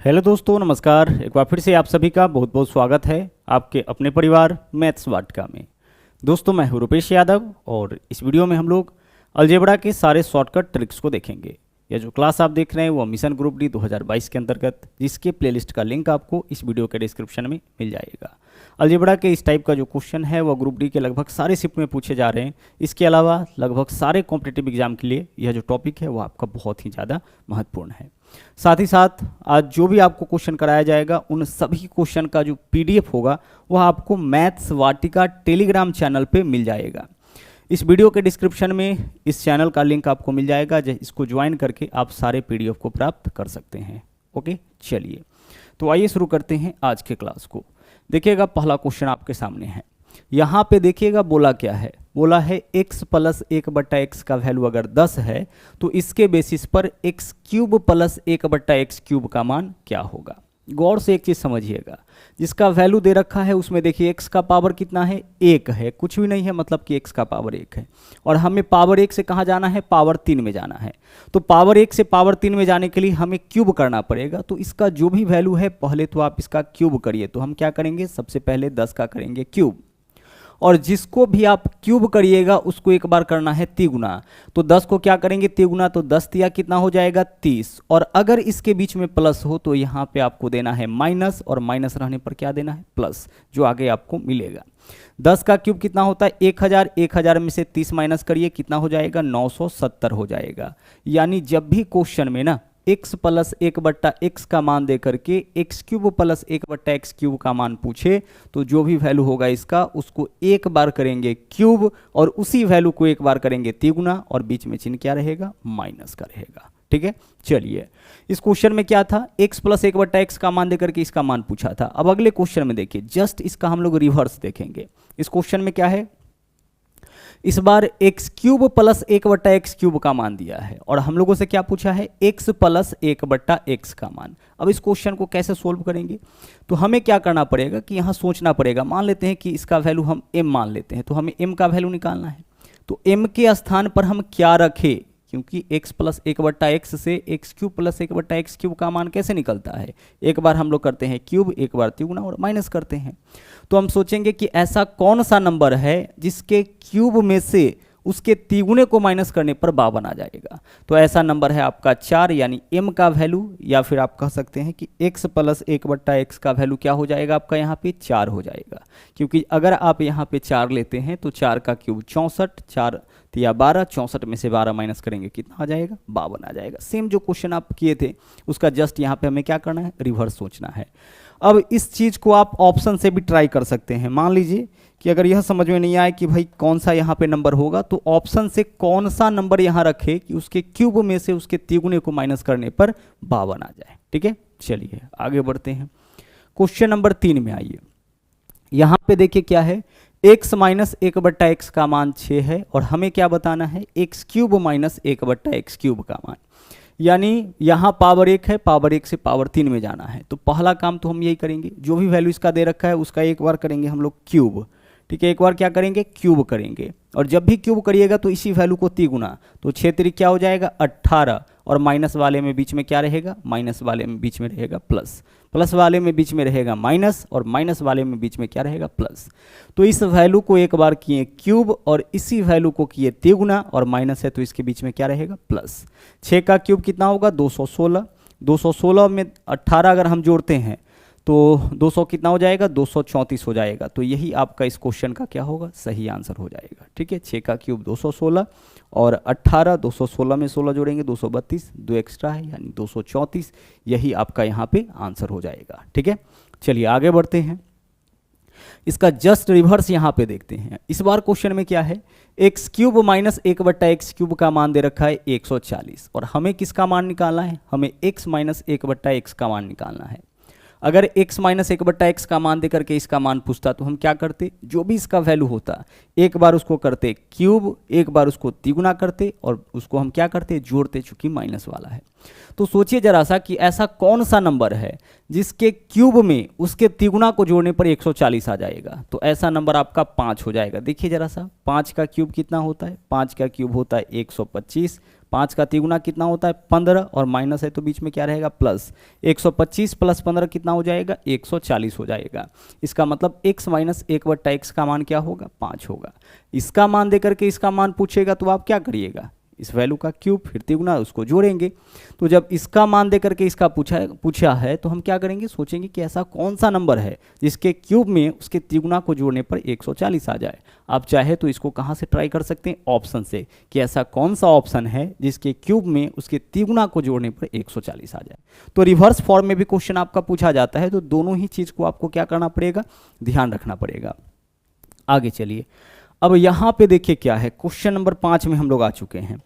Hello दोस्तों, नमस्कार। एक बार फिर से आप सभी का बहुत बहुत स्वागत है आपके अपने परिवार मैथ्स वाटिका में। दोस्तों, मैं हूं रुपेश यादव और इस वीडियो में हम लोग अलजेब्रा के सारे शॉर्टकट ट्रिक्स को देखेंगे। यह जो क्लास आप देख रहे हैं वो मिशन ग्रुप डी 2022 के अंतर्गत, जिसके प्लेलिस्ट का लिंक आपको इस वीडियो के डिस्क्रिप्शन में मिल जाएगा। अलजेब्रा के इस टाइप का जो क्वेश्चन है वो ग्रुप डी के लगभग सारे शिफ्ट में पूछे जा रहे हैं। इसके अलावा लगभग सारे कॉम्पिटिटिव एग्जाम के लिए यह जो टॉपिक है वो आपका बहुत ही ज़्यादा महत्वपूर्ण है। साथ ही साथ आज जो भी आपको क्वेश्चन कराया जाएगा उन सभी क्वेश्चन का जो पीडीएफ होगा वह आपको मैथ्स वाटिका टेलीग्राम चैनल पे मिल जाएगा। इस वीडियो के डिस्क्रिप्शन में इस चैनल का लिंक आपको मिल जाएगा, इसको ज्वाइन करके आप सारे पीडीएफ को प्राप्त कर सकते हैं। ओके, चलिए तो आइए शुरू करते हैं आज के क्लास को। देखिएगा, पहला क्वेश्चन आपके सामने है। यहाँ पे देखिएगा बोला क्या है, बोला है x प्लस 1/x का वैल्यू अगर 10 है तो इसके बेसिस पर x cube plus 1/x cube का मान क्या होगा। गौर से एक चीज़ समझिएगा, जिसका वैल्यू दे रखा है उसमें देखिए x का पावर कितना है, 1 है, कुछ भी नहीं है, मतलब कि x का पावर 1 है। और हमें पावर 1 से कहाँ जाना है, पावर 3 में जाना है। तो पावर 1 से पावर 3 में जाने के लिए हमें क्यूब करना पड़ेगा। तो इसका जो भी वैल्यू है पहले तो आप इसका क्यूब करिए। तो हम क्या करेंगे, सबसे पहले 10 का करेंगे क्यूब, और जिसको भी आप क्यूब करिएगा उसको एक बार करना है तिगुना। तो 10 को क्या करेंगे तिगुना, तो 10 तिया कितना हो जाएगा 30। और अगर इसके बीच में प्लस हो तो यहाँ पे आपको देना है माइनस, और माइनस रहने पर क्या देना है, प्लस, जो आगे आपको मिलेगा। 10 का क्यूब कितना होता है 1000, 1000 में से 30 माइनस करिए, कितना हो जाएगा 970 हो जाएगा। यानी जब भी क्वेश्चन में ना x प्लस 1/x का मान दे करके x cube plus 1/x cube का मान पूछे तो जो भी वैल्यू होगा इसका उसको एक बार करेंगे क्यूब, और उसी वैल्यू को एक बार करेंगे तिगुना, और बीच में चिन्ह क्या रहेगा, माइनस का रहेगा। ठीक है, चलिए इस क्वेश्चन में क्या था, x प्लस 1/x का मान देकर के इसका मान पूछा था। अब अगले क्वेश्चन में देखिए, जस्ट इसका हम लोग रिवर्स देखेंगे। इस क्वेश्चन में क्या है, इस बार x cube plus 1/x cube का मान दिया है, और हम लोगों से क्या पूछा है, x प्लस 1/x का मान। अब इस क्वेश्चन को कैसे सोल्व करेंगे, तो हमें क्या करना पड़ेगा कि यहाँ सोचना पड़ेगा। मान लेते हैं कि इसका वैल्यू हम m मान लेते हैं, तो हमें m का वैल्यू निकालना है। तो m के स्थान पर हम क्या रखें, क्योंकि x प्लस 1/x से x cube plus 1/x cube का मान कैसे निकलता है, एक बार हम लोग करते हैं क्यूब, एक बार तिगुना और माइनस करते हैं। तो हम सोचेंगे कि ऐसा कौन सा नंबर है जिसके क्यूब में से उसके तिगुने को माइनस करने पर 52 आ जाएगा। तो ऐसा नंबर है आपका 4, यानी m का वैल्यू, या फिर आप कह सकते हैं कि x प्लस 1/x का वैल्यू क्या हो जाएगा आपका यहाँ पे 4 हो जाएगा। क्योंकि अगर आप यहाँ पे 4 लेते हैं तो 4 का क्यूब 64, 4 या 12, 64 में से 12 माइनस करेंगे कितना आ जाएगा, 52 आ जाएगा। सेम जो क्वेश्चन आप किए थे उसका जस्ट यहाँ पे हमें क्या करना है, रिवर्स सोचना है। अब इस चीज़ को आप ऑप्शन से भी ट्राई कर सकते हैं। मान लीजिए कि अगर यह समझ में नहीं आए कि भाई कौन सा यहाँ पे नंबर होगा, तो ऑप्शन से कौन सा नंबर यहाँ रखे कि उसके क्यूब में से उसके तिगुने को माइनस करने पर 52 आ जाए। ठीक है, चलिए आगे बढ़ते हैं। क्वेश्चन नंबर 3 में आइए। यहाँ पे देखिए क्या है, x माइनस 1/x का मान 6 है, और हमें क्या बताना है, x cube minus 1/x cube का मान। यानी यहाँ पावर 1 है, पावर 1 से पावर 3 में जाना है। तो पहला काम तो हम यही करेंगे, जो भी वैल्यू इसका दे रखा है उसका एक बार करेंगे हम लोग क्यूब। ठीक है, एक बार क्या करेंगे, क्यूब करेंगे, और जब भी क्यूब करिएगा तो इसी वैल्यू को तिगुना। तो 6 तिरिक क्या हो जाएगा 18, और माइनस वाले में बीच में क्या रहेगा, माइनस वाले में बीच में रहेगा प्लस, प्लस वाले में बीच में रहेगा माइनस, और माइनस वाले में बीच में क्या रहेगा, प्लस। तो इस वैल्यू को एक बार किए क्यूब, और इसी वैल्यू को किए तिगुना, और माइनस है तो इसके बीच में क्या रहेगा, प्लस। 6 का क्यूब कितना होगा 216, 216 में 18 अगर हम जोड़ते हैं तो 200 कितना हो जाएगा, 234 हो जाएगा। तो यही आपका इस क्वेश्चन का क्या होगा, सही आंसर हो जाएगा। ठीक है, 6 का क्यूब 216, और 18, 216 में 16 जोड़ेंगे 232, 2 एक्स्ट्रा है यानी 234, यही आपका यहाँ पे आंसर हो जाएगा। ठीक है, चलिए आगे बढ़ते हैं। इसका जस्ट रिवर्स यहाँ पे देखते हैं। इस बार क्वेश्चन में क्या है, x cube minus 1/x cube का मान दे रखा है 140, और हमें किसका मान निकालना है, हमें x माइनस 1/x का मान निकालना है। अगर x माइनस 1/x का मान देकर के इसका मान पूछता तो हम क्या करते, जो भी इसका वैल्यू होता एक बार उसको करते क्यूब, एक बार उसको तिगुना करते, और उसको हम क्या करते, जोड़ते, चूंकि माइनस वाला है। तो सोचिए जरा सा कि ऐसा कौन सा नंबर है जिसके क्यूब में उसके तिगुना को जोड़ने पर 140 आ जाएगा। तो ऐसा नंबर आपका 5 हो जाएगा। देखिए जरा सा, 5 का क्यूब कितना होता है, 5 का क्यूब होता है 125, 5 का तिगुना कितना होता है 15, और माइनस है तो बीच में क्या रहेगा प्लस। 125 प्लस 15 कितना हो जाएगा 140 हो जाएगा। इसका मतलब x माइनस 1/x का मान क्या होगा 5 होगा। इसका मान देकर के इसका मान पूछेगा तो आप क्या करिएगा, इस वैल्यू का क्यूब फिर तिगुना उसको जोड़ेंगे। तो जब इसका मान दे करके इसका पूछा है तो हम क्या करेंगे, सोचेंगे कि ऐसा कौन सा नंबर है जिसके क्यूब में उसके तिगुना को जोड़ने पर 140 आ जाए। आप चाहे तो इसको कहाँ से ट्राई कर सकते हैं, ऑप्शन से, कि ऐसा कौन सा ऑप्शन है जिसके क्यूब में उसके तिगुना को जोड़ने पर 140 आ जाए। तो रिवर्स फॉर्म में भी क्वेश्चन आपका पूछा जाता है, तो दोनों ही चीज़ को आपको क्या करना पड़ेगा, ध्यान रखना पड़ेगा। आगे चलिए, अब यहाँ पे देखिए क्या है, क्वेश्चन नंबर 5 में हम लोग आ चुके हैं।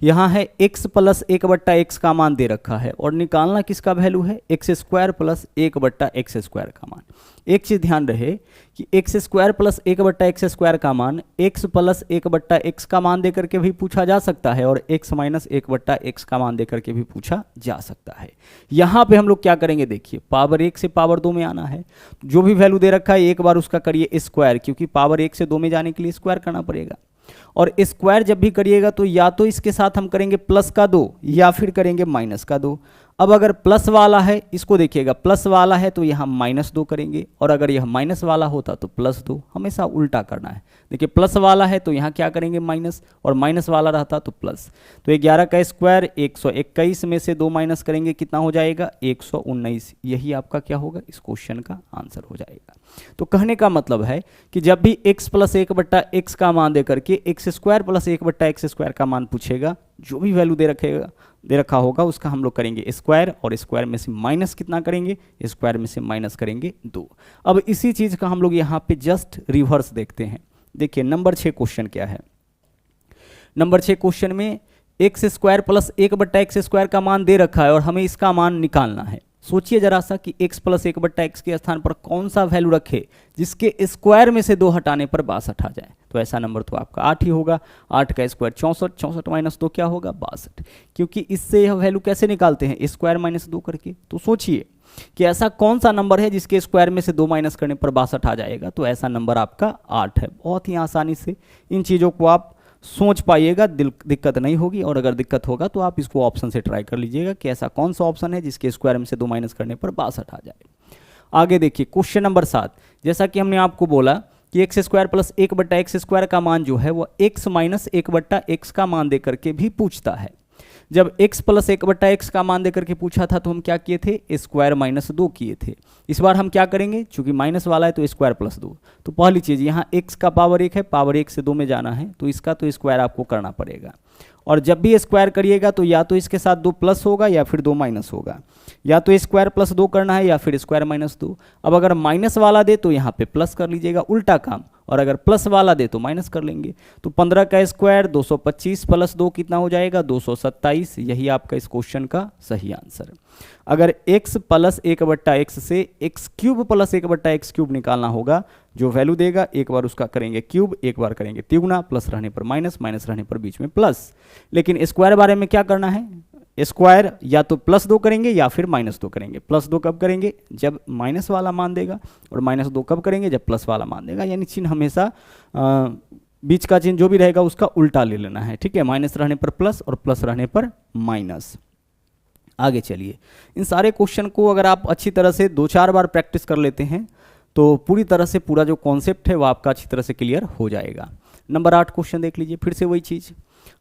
यहाँ है x प्लस 1/x का मान दे रखा है और निकालना किसका वैल्यू है, x square plus 1/x square का मान। एक चीज़ ध्यान रहे कि x square plus 1/x square का मान x प्लस 1/x का मान देकर के भी पूछा जा सकता है और x माइनस 1/x का मान देकर के भी पूछा जा सकता है। यहाँ पे हम लोग क्या करेंगे, देखिए पावर 1 से पावर 2 में आना है, जो भी वैल्यू दे रखा है एक बार उसका करिए स्क्वायर, क्योंकि पावर 1 से 2 में जाने के लिए स्क्वायर करना पड़ेगा। और स्क्वायर जब भी करिएगा तो या तो इसके साथ हम करेंगे प्लस का 2 या फिर करेंगे माइनस का 2। अब अगर प्लस वाला है, इसको देखिएगा, प्लस वाला है तो यहाँ -2 करेंगे, और अगर यह माइनस वाला होता तो +2। हमेशा उल्टा करना है। देखिए प्लस वाला है तो यहाँ क्या करेंगे माइनस, और माइनस वाला रहता तो प्लस। तो 11 का स्क्वायर 121 में से 2 माइनस करेंगे कितना हो जाएगा 119। यही आपका क्या होगा, इस क्वेश्चन का आंसर हो जाएगा। तो कहने का मतलब है कि जब भी x प्लस 1/x का मान दे करके x square plus 1/x square का मान पूछेगा, जो भी वैल्यू दे रखा होगा उसका हम लोग करेंगे स्क्वायर, और स्क्वायर में से माइनस कितना करेंगे, स्क्वायर में से माइनस करेंगे 2। अब इसी चीज़ का हम लोग यहाँ पे जस्ट रिवर्स देखते हैं। देखिए नंबर 6 क्वेश्चन क्या है। नंबर 6 क्वेश्चन में x square plus 1/x square का मान दे रखा है और हमें इसका मान निकालना है। सोचिए जरा सा कि x प्लस 1/x के स्थान पर कौन सा वैल्यू रखे जिसके स्क्वायर में से 2 हटाने पर 62 आ जाए। तो ऐसा नंबर तो आपका 8 ही होगा। 8 का स्क्वायर 64, 64 माइनस 2 क्या होगा 62, क्योंकि इससे यह वैल्यू कैसे निकालते हैं, स्क्वायर माइनस 2 करके। तो सोचिए कि ऐसा कौन सा नंबर है जिसके स्क्वायर में से 2 माइनस करने पर 62 आ जाएगा। तो ऐसा नंबर आपका 8 है। बहुत ही आसानी से इन चीज़ों को आप सोच पाइएगा, दिक्कत नहीं होगी। और अगर दिक्कत होगा तो आप इसको ऑप्शन से ट्राई कर लीजिएगा कि ऐसा कौन सा ऑप्शन है जिसके स्क्वायर में से 2 माइनस करने पर 62 आ जाए। आगे देखिए क्वेश्चन नंबर 7, जैसा कि हमने आपको बोला कि x square plus 1/x square का मान जो है वो x माइनस 1/x का मान दे करके भी पूछता है। जब x प्लस 1/x का मान देकर के पूछा था तो हम क्या किए थे, स्क्वायर माइनस 2 किए थे। इस बार हम क्या करेंगे, चूंकि माइनस वाला है तो स्क्वायर प्लस 2। तो पहली चीज़ यहाँ x का पावर 1 है, पावर 1 से 2 में जाना है तो इसका तो स्क्वायर आपको करना पड़ेगा। और जब भी स्क्वायर करिएगा तो या तो इसके साथ 2 प्लस होगा या फिर 2 माइनस होगा, या तो स्क्वायर प्लस 2 करना है या फिर स्क्वायर माइनस 2। अब अगर माइनस वाला दे तो यहाँ पे प्लस कर लीजिएगा, उल्टा काम, और अगर प्लस वाला दे तो माइनस कर लेंगे। तो 15 का स्क्वायर 225 प्लस 2 कितना हो जाएगा 227। यही आपका इस क्वेश्चन का सही आंसर। अगर x प्लस 1/x से x cube plus 1/x cube निकालना होगा, जो वैल्यू देगा एक बार उसका करेंगे क्यूब, एक बार करेंगे तिगुना, प्लस रहने पर माइनस, माइनस रहने पर बीच में प्लस। लेकिन स्क्वायर बारे में क्या करना है, स्क्वायर या तो प्लस 2 करेंगे या फिर माइनस 2 करेंगे। प्लस 2 कब करेंगे, जब माइनस वाला मान देगा, और माइनस 2 कब करेंगे, जब प्लस वाला मान देगा। यानी चिन्ह हमेशा बीच का चिन्ह जो भी रहेगा उसका उल्टा ले लेना है, ठीक है। माइनस रहने पर प्लस और प्लस रहने पर माइनस। आगे चलिए, इन सारे क्वेश्चन को अगर आप अच्छी तरह से 2-4 बार प्रैक्टिस कर लेते हैं तो पूरी तरह से पूरा जो कॉन्सेप्ट है वो आपका अच्छी तरह से क्लियर हो जाएगा। नंबर 8 क्वेश्चन देख लीजिए, फिर से वही चीज़,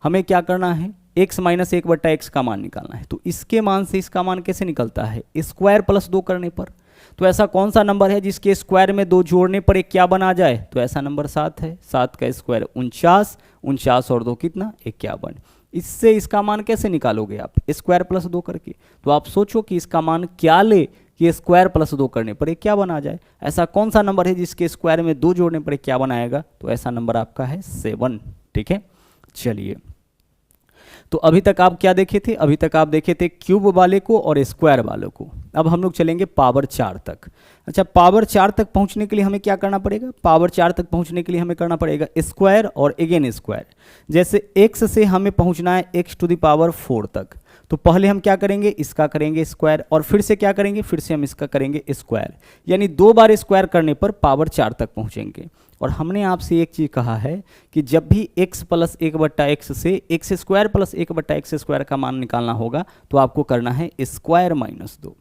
हमें क्या करना है, x माइनस 1/x का मान निकालना है। तो इसके मान से इसका मान कैसे निकलता है, स्क्वायर प्लस 2 करने पर। तो ऐसा कौन सा नंबर है जिसके स्क्वायर में 2 जोड़ने पर एक क्या बना जाए, तो ऐसा नंबर 7 है। 7 का स्क्वायर 49, 49 और 2 कितना 51। इससे इसका मान कैसे निकालोगे आप, स्क्वायर प्लस 2 करके। तो आप सोचो कि इसका मान क्या ले कि स्क्वायर प्लस 2 करने पर एक क्या बना जाए। ऐसा कौन सा नंबर है जिसके स्क्वायर में 2 जोड़ने पर एक क्या बनाएगा, तो ऐसा नंबर आपका है 7, ठीक है। चलिए, तो अभी तक आप क्या देखे थे, अभी तक आप देखे थे क्यूब वाले को और स्क्वायर वालों को। अब हम लोग चलेंगे पावर 4 तक। अच्छा, पावर 4 तक पहुंचने के लिए हमें क्या करना पड़ेगा, पावर 4 तक पहुंचने के लिए हमें करना पड़ेगा स्क्वायर और अगेन स्क्वायर। जैसे x से हमें पहुंचना है x⁴ तक, तो पहले हम क्या करेंगे, इसका करेंगे स्क्वायर, और फिर से क्या करेंगे, फिर से हम इसका करेंगे स्क्वायर। यानी 2 बार स्क्वायर करने पर पावर 4 तक पहुंचेंगे। और हमने आपसे एक चीज़ कहा है कि जब भी x प्लस 1/x से x square plus 1/x square का मान निकालना होगा तो आपको करना है स्क्वायर माइनस 2।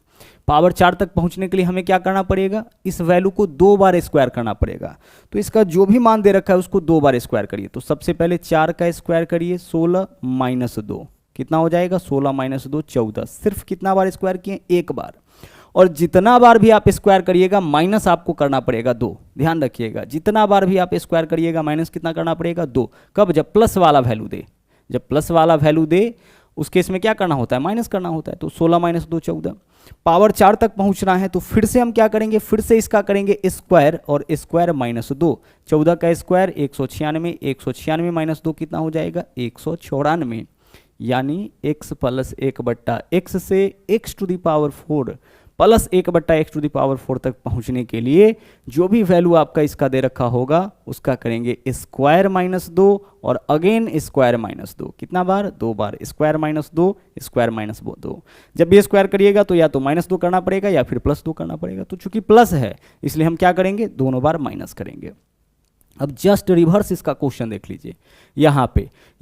पावर 4 तक पहुंचने के लिए हमें क्या करना पड़ेगा, इस वैल्यू को 2 बार स्क्वायर करना पड़ेगा। तो इसका जो भी मान दे रखा है उसको 2 बार स्क्वायर करिए। तो सबसे पहले 4 का स्क्वायर करिए, 16 माइनस 2 कितना हो जाएगा, 16 माइनस 2 14। सिर्फ कितना बार स्क्वायर किए, एक बार। और जितना बार भी आप स्क्वायर करिएगा माइनस आपको करना पड़ेगा 2। ध्यान रखिएगा, जितना बार भी आप स्क्वायर करिएगा माइनस कितना करना पड़ेगा, 2। कब, जब प्लस वाला वैल्यू दे। जब प्लस वाला वैल्यू दे उस केस में क्या करना होता है, माइनस करना होता है। तो 16 माइनस 2 14। पावर 4 तक पहुंचना है तो फिर से हम क्या करेंगे, फिर से इसका करेंगे स्क्वायर और स्क्वायर माइनस 2। 14 का स्क्वायर 196, 196 माइनस 2 कितना हो जाएगा, 194। यानी x प्लस 1/x से x to the power 4 plus 1/x to the power 4 तक पहुंचने के लिए जो भी वैल्यू आपका इसका दे रखा होगा उसका करेंगे स्क्वायर माइनस 2 और अगेन स्क्वायर माइनस 2। कितना बार, 2 बार। Square minus 2 square minus 2। जब भी स्क्वायर करिएगा तो या तो माइनस 2 करना पड़ेगा या फिर प्लस 2 करना पड़ेगा। तो चूंकि प्लस है इसलिए हम क्या करेंगे, दोनों बार माइनस करेंगे। अब जस्ट रिवर्स इसका क्वेश्चन देख लीजिए।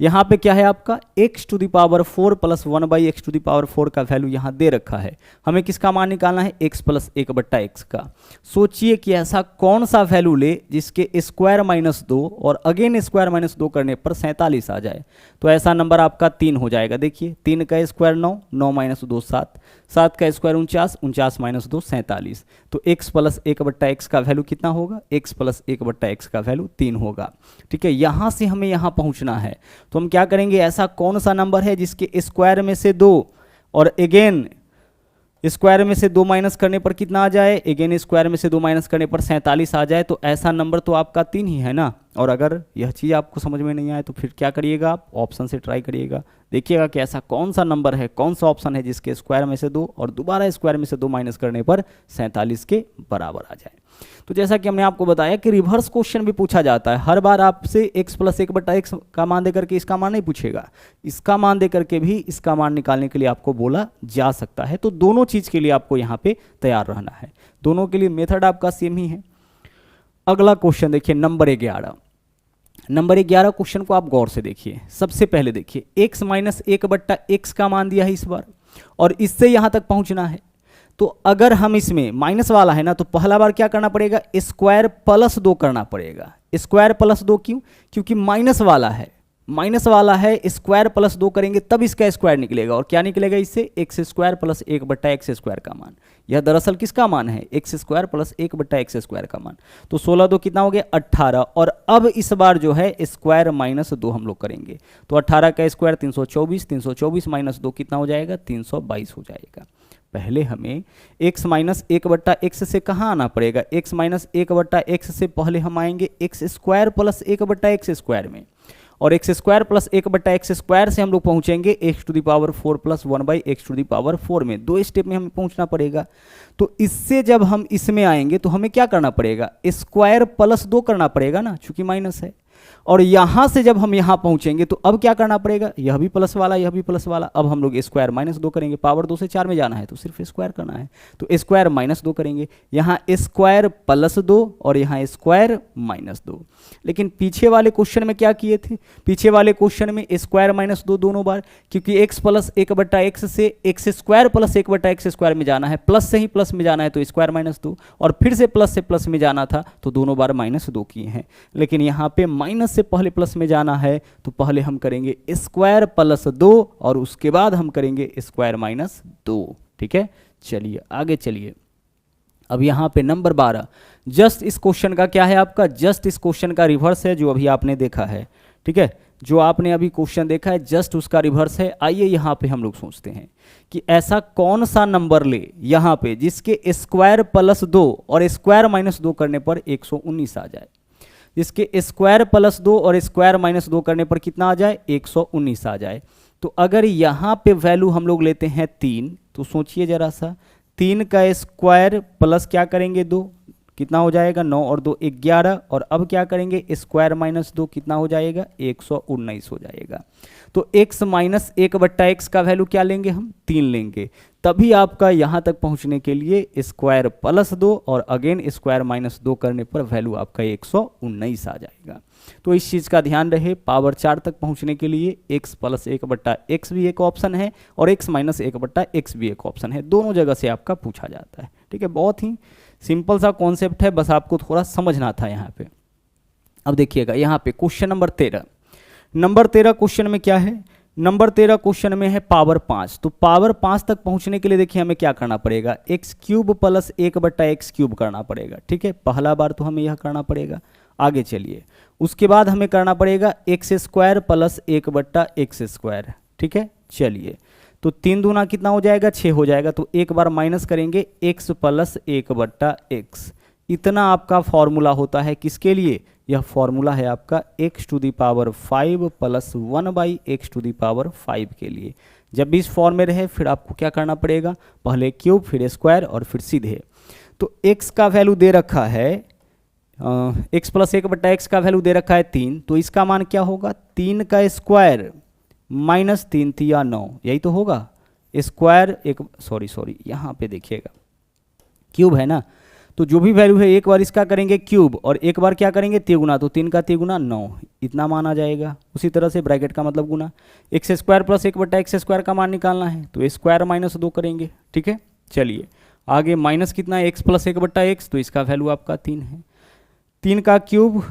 यहाँ पे क्या है आपका x to the power 4 plus 1/x to the power 4 का वैल्यू यहाँ दे रखा है। हमें किसका मान निकालना है, x प्लस 1/x का। सोचिए कि ऐसा कौन सा वैल्यू ले जिसके स्क्वायर माइनस 2 और अगेन स्क्वायर माइनस 2 करने पर 47 आ जाए। तो ऐसा नंबर आपका 3 हो जाएगा। देखिए 3 का स्क्वायर 9, 9 माइनस 2 7, 7 का स्क्वायर 49, 49 माइनस 2 47। तो x प्लस 1/x का वैल्यू कितना होगा, x प्लस 1/x का वैल्यू 3 होगा। ठीक है, यहाँ से हमें यहाँ पहुँचना है तो हम क्या करेंगे, ऐसा कौन सा नंबर है जिसके स्क्वायर में से 2 और अगेन स्क्वायर में से 2 माइनस करने पर कितना आ जाए, अगेन स्क्वायर में से 2 माइनस करने पर 47 आ जाए। तो ऐसा नंबर तो आपका 3 ही है ना। और अगर यह चीज़ आपको समझ में नहीं आए तो फिर क्या करिएगा, आप ऑप्शन से ट्राई करिएगा, देखिएगा कि ऐसा कौन सा नंबर है, कौन सा ऑप्शन है जिसके स्क्वायर में से 2 और दोबारा स्क्वायर में से 2 माइनस करने पर 47 के बराबर आ जाए। तो जैसा कि हमने आपको बताया कि रिवर्स क्वेश्चन भी पूछा जाता है। हर बार आपसे x प्लस 1/x का मान देकर के इसका मान नहीं पूछेगा, इसका मान देकर के भी इसका मान निकालने के लिए आपको बोला जा सकता है। तो दोनों चीज़ के लिए आपको यहाँ पे तैयार रहना है, दोनों के लिए मेथड आपका सेम ही है। अगला क्वेश्चन देखिए नंबर 11। नंबर 11 क्वेश्चन को आप गौर से देखिए। सबसे पहले देखिए x माइनस 1/x का मान दिया है इस बार और इससे यहाँ तक पहुँचना है। तो अगर हम इसमें माइनस वाला है ना तो पहला बार क्या करना पड़ेगा, स्क्वायर प्लस 2 करना पड़ेगा। स्क्वायर प्लस 2 क्यों, क्योंकि माइनस वाला है, माइनस वाला है, स्क्वायर प्लस 2 करेंगे तब इसका स्क्वायर निकलेगा। और क्या निकलेगा इससे, x square plus 1/x square का मान। यह दरअसल किसका मान है, x square plus 1/x square का मान। तो 16 2 कितना हो गया 18। और अब इस बार जो है स्क्वायर माइनस 2 हम लोग करेंगे। तो 18 का स्क्वायर 324, 324 माइनस 2 कितना हो जाएगा, 322 हो जाएगा। पहले हमें x माइनस 1/x से कहाँ आना पड़ेगा, x माइनस 1/x से पहले हम आएंगे x square plus 1/x square में। और x square plus 1/x square से हम लोग पहुंचेंगे x to the power 4 plus 1/x to the power 4 में। 2 स्टेप में हमें पहुंचना पड़ेगा। तो इससे जब हम इसमें आएंगे तो हमें क्या करना पड़ेगा, स्क्वायर प्लस 2 करना पड़ेगा ना, चूंकि माइनस है। और यहां से जब हम यहां पहुंचेंगे तो अब क्या करना पड़ेगा, यह भी प्लस वाला यह भी प्लस वाला। अब हम लोग स्क्वायर माइनस 2 करेंगे, पावर 2 से 4 में जाना है तो सिर्फ स्क्वायर करना है। तो स्क्वायर माइनस 2 करेंगे, यहाँ स्क्वायर प्लस 2 और यहाँ स्क्वायर माइनस 2। लेकिन पीछे वाले क्वेश्चन में क्या किए थे, पीछे वाले क्वेश्चन में स्क्वायर माइनस 2 दोनों बार, क्योंकि x प्लस 1/x से x square plus 1/x square में जाना है, प्लस से ही प्लस में जाना है तो स्क्वायर माइनस 2, और फिर से प्लस में जाना था तो दोनों बार माइनस 2 किए हैं। लेकिन यहाँ पे माइनस से पहले प्लस में जाना है तो पहले हम करेंगे स्क्वायर प्लस 2 और उसके बाद हम करेंगे स्क्वायर माइनस 2। ठीक है, चलिए आगे चलिए। अब यहाँ पे नंबर 12, जस्ट इस क्वेश्चन का क्या है आपका, जस्ट इस क्वेश्चन का रिवर्स है जो अभी आपने देखा है। ठीक है, जो आपने अभी क्वेश्चन देखा है जस्ट उसका रिवर्स है। आइए यहाँ पे हम लोग सोचते हैं कि ऐसा कौन सा नंबर ले यहाँ पे जिसके स्क्वायर प्लस 2 और स्क्वायर माइनस 2 करने पर 119 आ जाए। जिसके स्क्वायर प्लस 2 और स्क्वायर माइनस 2 करने पर कितना आ जाए, 119 आ जाए। तो अगर यहाँ पे वैल्यू हम लोग लेते हैं 3, तो सोचिए जरा सा, 3 का स्क्वायर प्लस क्या करेंगे 2, कितना हो जाएगा 9 और 2 11, और अब क्या करेंगे स्क्वायर माइनस 2 कितना हो जाएगा 119 हो जाएगा। तो x माइनस 1/x का वैल्यू क्या लेंगे हम 3 लेंगे, तभी आपका यहाँ तक पहुँचने के लिए स्क्वायर प्लस 2 और अगेन स्क्वायर माइनस 2 करने पर वैल्यू आपका 119 आ जाएगा। तो इस चीज़ का ध्यान रहे, पावर 4 तक पहुँचने के लिए x प्लस 1/x भी एक ऑप्शन है और x माइनस 1/x भी एक ऑप्शन है, दोनों जगह से आपका पूछा जाता है। ठीक है, बहुत ही सिंपल सा कॉन्सेप्ट है, बस आपको थोड़ा समझना था यहाँ पे। अब देखिएगा यहाँ पे क्वेश्चन नंबर 13, नंबर 13 क्वेश्चन में क्या है, नंबर 13 क्वेश्चन में है पावर 5। तो पावर 5 तक पहुंचने के लिए देखिए हमें क्या करना पड़ेगा, x cube plus 1/x cube करना पड़ेगा। ठीक है, पहला बार तो हमें यह करना पड़ेगा। आगे चलिए, उसके बाद हमें करना पड़ेगा x square plus 1/x square. ठीक है, चलिए तो 3 दूना कितना हो जाएगा 6 हो जाएगा, तो एक बार माइनस करेंगे x प्लस 1/x। इतना आपका फॉर्मूला होता है किसके लिए, यह फॉर्मूला है आपका x⁵ प्लस 1/x⁵ के लिए। जब भी इस फॉर्म में रहे फिर आपको क्या करना पड़ेगा, पहले क्यूब फिर स्क्वायर और फिर सीधे। तो x का वैल्यू दे रखा है x प्लस 1/x का वैल्यू दे रखा है 3, तो इसका मान क्या होगा 3 का स्क्वायर माइनस 3 तिया 9, यही तो होगा। स्क्वायर एक सॉरी यहाँ पे देखिएगा क्यूब है ना, तो जो भी वैल्यू है एक बार इसका करेंगे क्यूब और एक बार क्या करेंगे तिगुना, तो 3 का तिगुना 9, इतना मान आ जाएगा। उसी तरह से ब्रैकेट का मतलब गुना, x square plus 1/x square का मान निकालना है तो स्क्वायर माइनस 2 करेंगे। ठीक है, चलिए आगे माइनस कितना है x प्लस 1/x, तो इसका वैल्यू आपका 3 है। 3 का क्यूब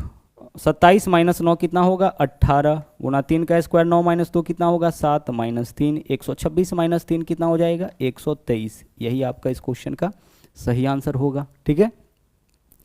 27 माइनस 9 कितना होगा 18, गुना 3 का स्क्वायर 9 माइनस 2 कितना होगा 7 माइनस 3 126 माइनस 3 कितना हो जाएगा 123। यही आपका इस क्वेश्चन का सही आंसर होगा। ठीक है,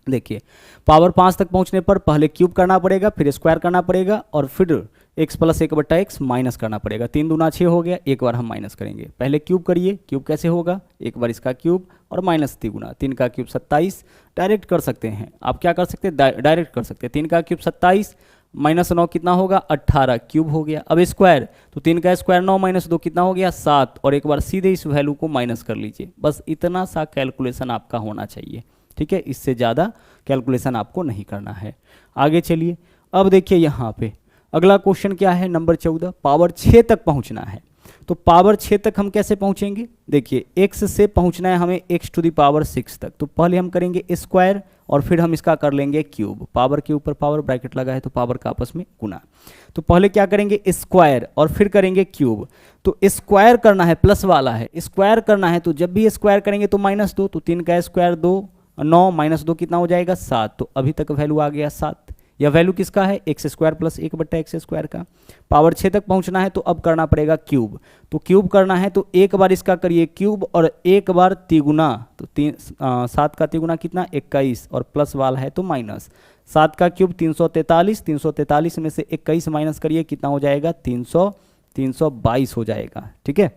देखिए पावर 5 तक पहुंचने पर पहले क्यूब करना पड़ेगा, फिर स्क्वायर करना पड़ेगा और फिर x प्लस 1/x माइनस करना पड़ेगा। 3 दूना 6 हो गया, एक बार हम माइनस करेंगे। पहले क्यूब करिए, क्यूब कैसे होगा, एक बार इसका क्यूब और माइनस 3 3 का क्यूब 27, डायरेक्ट कर सकते हैं आप, क्या कर सकते हैं डायरेक्ट कर सकते हैं। 3 का क्यूब 27 माइनस 9 कितना होगा 18, क्यूब हो गया। अब स्क्वायर, तो 3 का स्क्वायर 9 माइनस 2 कितना हो गया 7, और एक बार सीधे इस वैल्यू को माइनस कर लीजिए। बस इतना सा कैलकुलेशन आपका होना चाहिए। ठीक है, इससे ज़्यादा कैलकुलेशन आपको नहीं करना है। आगे चलिए, अब देखिए यहाँ पे अगला क्वेश्चन क्या है, नंबर 14, पावर 6 तक पहुँचना है। तो पावर 6 तक हम कैसे पहुँचेंगे, देखिए x से पहुँचना है हमें x⁶ तक, तो पहले हम करेंगे स्क्वायर और फिर हम इसका कर लेंगे क्यूब। पावर के ऊपर पावर ब्रैकेट लगा है तो पावर का आपस में गुना। तो पहले क्या करेंगे स्क्वायर और फिर करेंगे क्यूब। तो स्क्वायर करना है, प्लस वाला है, स्क्वायर करना है तो जब भी स्क्वायर करेंगे तो -2, तो 3 का स्क्वायर 2 9 माइनस 2 कितना हो जाएगा 7, तो अभी तक वैल्यू आ गया 7। यह वैल्यू किसका है x square plus 1/x square का। पावर 6 तक पहुंचना है तो अब करना पड़ेगा क्यूब। तो क्यूब करना है तो एक बार इसका करिए क्यूब और एक बार तिगुना, तो 7 का तिगुना कितना 21 और प्लस वाला है तो माइनस। 7 का क्यूब 343, 343 में से 21 माइनस करिए कितना हो जाएगा 322 हो जाएगा। ठीक है,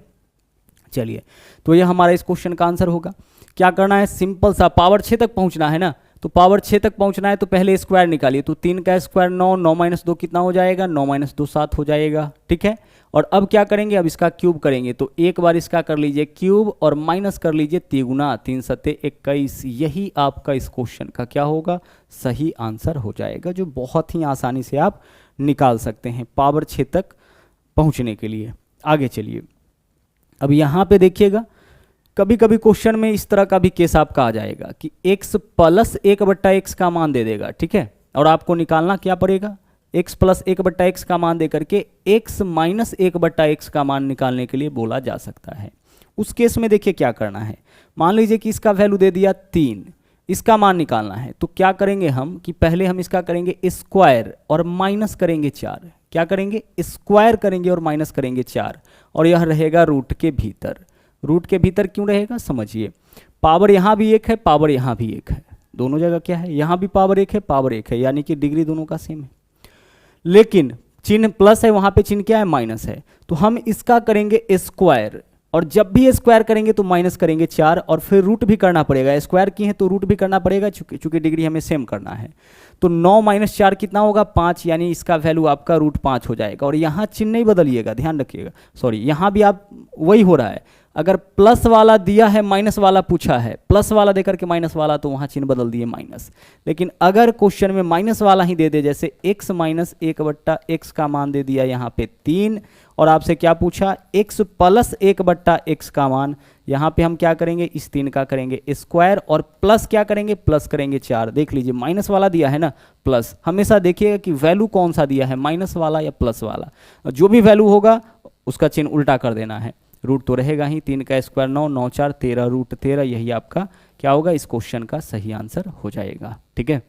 चलिए तो यह हमारा इस क्वेश्चन का आंसर होगा। क्या करना है, सिंपल सा, पावर 6 तक पहुंचना है ना, तो पावर 6 तक पहुंचना है तो पहले स्क्वायर निकालिए। तो 3 का स्क्वायर 9, 9 माइनस 2 कितना हो जाएगा 9 माइनस 2 7 हो जाएगा। ठीक है, और अब क्या करेंगे, अब इसका क्यूब करेंगे। तो एक बार इसका कर लीजिए क्यूब और माइनस कर लीजिए तिगुना, 3 सत्ते 21। यही आपका इस क्वेश्चन का क्या होगा, सही आंसर हो जाएगा, जो बहुत ही आसानी से आप निकाल सकते हैं पावर 6 तक पहुँचने के लिए। आगे चलिए, अब यहाँ पे देखिएगा कभी कभी क्वेश्चन में इस तरह का भी केस आपका आ जाएगा कि x प्लस 1/x का मान दे देगा। ठीक है, और आपको निकालना क्या पड़ेगा, x प्लस 1/x का मान दे करके x माइनस 1/x का मान निकालने के लिए बोला जा सकता है। उस केस में देखिए क्या करना है, मान लीजिए कि इसका वैल्यू दे दिया 3, इसका मान निकालना है। तो क्या करेंगे हम कि पहले हम इसका करेंगे स्क्वायर और माइनस करेंगे 4। क्या करेंगे, स्क्वायर करेंगे और माइनस करेंगे 4, और यह रहेगा रूट के भीतर। रूट के भीतर क्यों रहेगा, समझिए, पावर यहाँ भी 1 है, पावर यहाँ भी 1 है, दोनों जगह क्या है, यहाँ भी पावर 1 है, पावर 1 है, यानी कि डिग्री दोनों का सेम है। लेकिन चिन्ह प्लस है, वहाँ पे चिन्ह क्या है, माइनस है। तो हम इसका करेंगे स्क्वायर, और जब भी स्क्वायर करेंगे तो माइनस करेंगे 4, और फिर रूट भी करना पड़ेगा। स्क्वायर की है तो रूट भी करना पड़ेगा, चूंकि डिग्री हमें सेम करना है। तो 9 माइनस 4 कितना होगा 5, यानी इसका वैल्यू आपका रूट 5 हो जाएगा। और यहाँ चिन्ह नहीं बदलिएगा, ध्यान रखिएगा, सॉरी यहाँ भी आप वही हो रहा है, अगर प्लस वाला दिया है माइनस वाला पूछा है, प्लस वाला देकर के माइनस वाला, तो वहाँ चिन्ह बदल दिए माइनस। लेकिन अगर क्वेश्चन में माइनस वाला ही दे दे, जैसे x माइनस 1/x का मान दे दिया यहाँ पे 3, और आपसे क्या पूछा x प्लस 1/x का मान, यहाँ पे हम क्या करेंगे, इस 3 का करेंगे स्क्वायर और प्लस क्या करेंगे, प्लस करेंगे 4। देख लीजिए माइनस वाला दिया है ना प्लस, हमेशा देखिएगा कि वैल्यू कौन सा दिया है, माइनस वाला या प्लस वाला, जो भी वैल्यू होगा उसका चिन्ह उल्टा कर देना है। रूट तो रहेगा ही, 3 का स्क्वायर 9, 9 4 13, रूट 13, यही आपका क्या होगा, इस क्वेश्चन का सही आंसर हो जाएगा। ठीक है,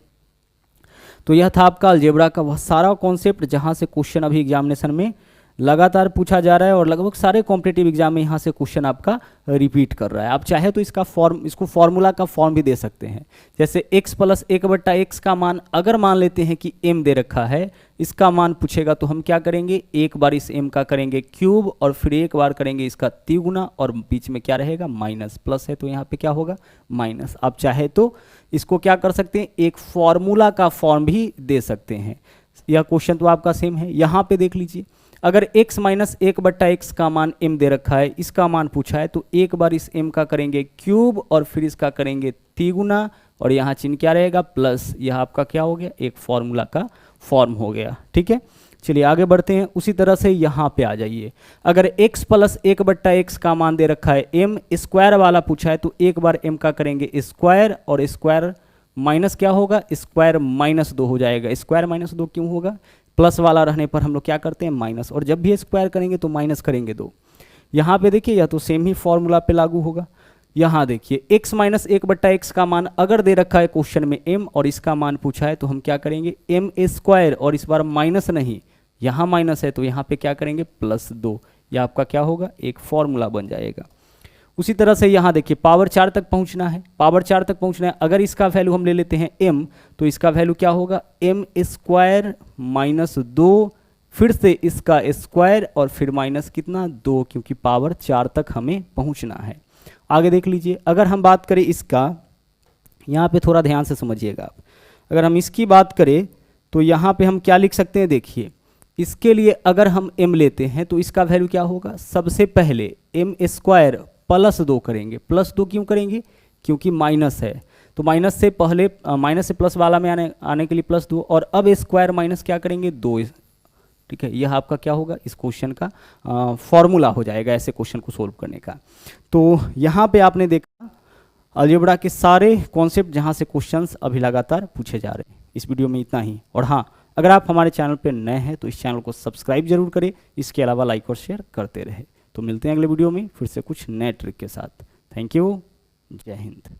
तो यह था आपका अलजेब्रा का वह सारा कॉन्सेप्ट जहां से क्वेश्चन अभी एग्जामिनेशन में लगातार पूछा जा रहा है, और लगभग सारे कॉम्पिटिटिव एग्जाम में यहाँ से क्वेश्चन आपका रिपीट कर रहा है। आप चाहे तो इसको फॉर्मूला का फॉर्म भी दे सकते हैं, जैसे x प्लस 1/x का मान अगर मान लेते हैं कि m दे रखा है, इसका मान पूछेगा तो हम क्या करेंगे, एक बार इस m का करेंगे क्यूब और फिर एक बार करेंगे इसका तिगुना, और बीच में क्या रहेगा, माइनस, प्लस है तो यहाँ पे क्या होगा, माइनस। आप चाहे तो इसको क्या कर सकते हैं, एक फॉर्मूला का फॉर्म भी दे सकते हैं। यह क्वेश्चन तो आपका सेम है। यहाँ पे देख लीजिए, अगर x माइनस 1/x का मान m दे रखा है, इसका मान पूछा है, तो एक बार इस m का करेंगे क्यूब और फिर इसका करेंगे तिगुना, और यहाँ चिन्ह क्या रहेगा, प्लस। यह आपका क्या हो गया, एक फॉर्मूला का फॉर्म हो गया। ठीक है, चलिए आगे बढ़ते हैं। उसी तरह से यहाँ पे आ जाइए, अगर x प्लस 1/x का मान दे रखा है, m स्क्वायर वाला पूछा है, तो एक बार m का करेंगे स्क्वायर और स्क्वायर माइनस क्या होगा, स्क्वायर -2 हो जाएगा। स्क्वायर -2 क्यों होगा, प्लस वाला रहने पर हम लोग क्या करते हैं, माइनस, और जब भी स्क्वायर करेंगे तो माइनस करेंगे 2। यहाँ पे देखिए यह तो सेम ही फॉर्मूला पे लागू होगा। यहाँ देखिए x माइनस 1/x का मान अगर दे रखा है क्वेश्चन में m, और इसका मान पूछा है, तो हम क्या करेंगे, m स्क्वायर, और इस बार माइनस नहीं, यहाँ माइनस है तो यहाँ पे क्या करेंगे, +2। यह आपका क्या होगा, एक फॉर्मूला बन जाएगा। उसी तरह से यहाँ देखिए पावर 4 तक पहुँचना है, पावर 4 तक पहुँचना है, अगर इसका वैल्यू हम ले लेते हैं m, तो इसका वैल्यू क्या होगा, m स्क्वायर -2, फिर से इसका स्क्वायर और फिर माइनस कितना, 2, क्योंकि पावर 4 तक हमें पहुँचना है। आगे देख लीजिए, अगर हम बात करें इसका, यहाँ पे थोड़ा ध्यान से समझिएगा आप, अगर हम इसकी बात करें तो यहाँ पे हम क्या लिख सकते हैं, देखिए इसके लिए अगर हम m लेते हैं तो इसका वैल्यू क्या होगा, सबसे पहले m स्क्वायर +2 करेंगे। +2 क्यों करेंगे, क्योंकि माइनस है, तो माइनस से पहले माइनस से प्लस वाला में आने के लिए +2, और अब स्क्वायर माइनस क्या करेंगे, 2। ठीक है, यह आपका क्या होगा, इस क्वेश्चन का फॉर्मूला हो जाएगा ऐसे क्वेश्चन को सोल्व करने का। तो यहाँ पे आपने देखा अलजेब्रा के सारे कॉन्सेप्ट जहाँ से क्वेश्चंस अभी लगातार पूछे जा रहे हैं। इस वीडियो में इतना ही, और हाँ, अगर आप हमारे चैनल पर नए हैं तो इस चैनल को सब्सक्राइब जरूर करें, इसके अलावा लाइक और शेयर करते रहे। तो मिलते हैं अगले वीडियो में फिर से कुछ नए ट्रिक के साथ। थैंक यू, जय हिंद।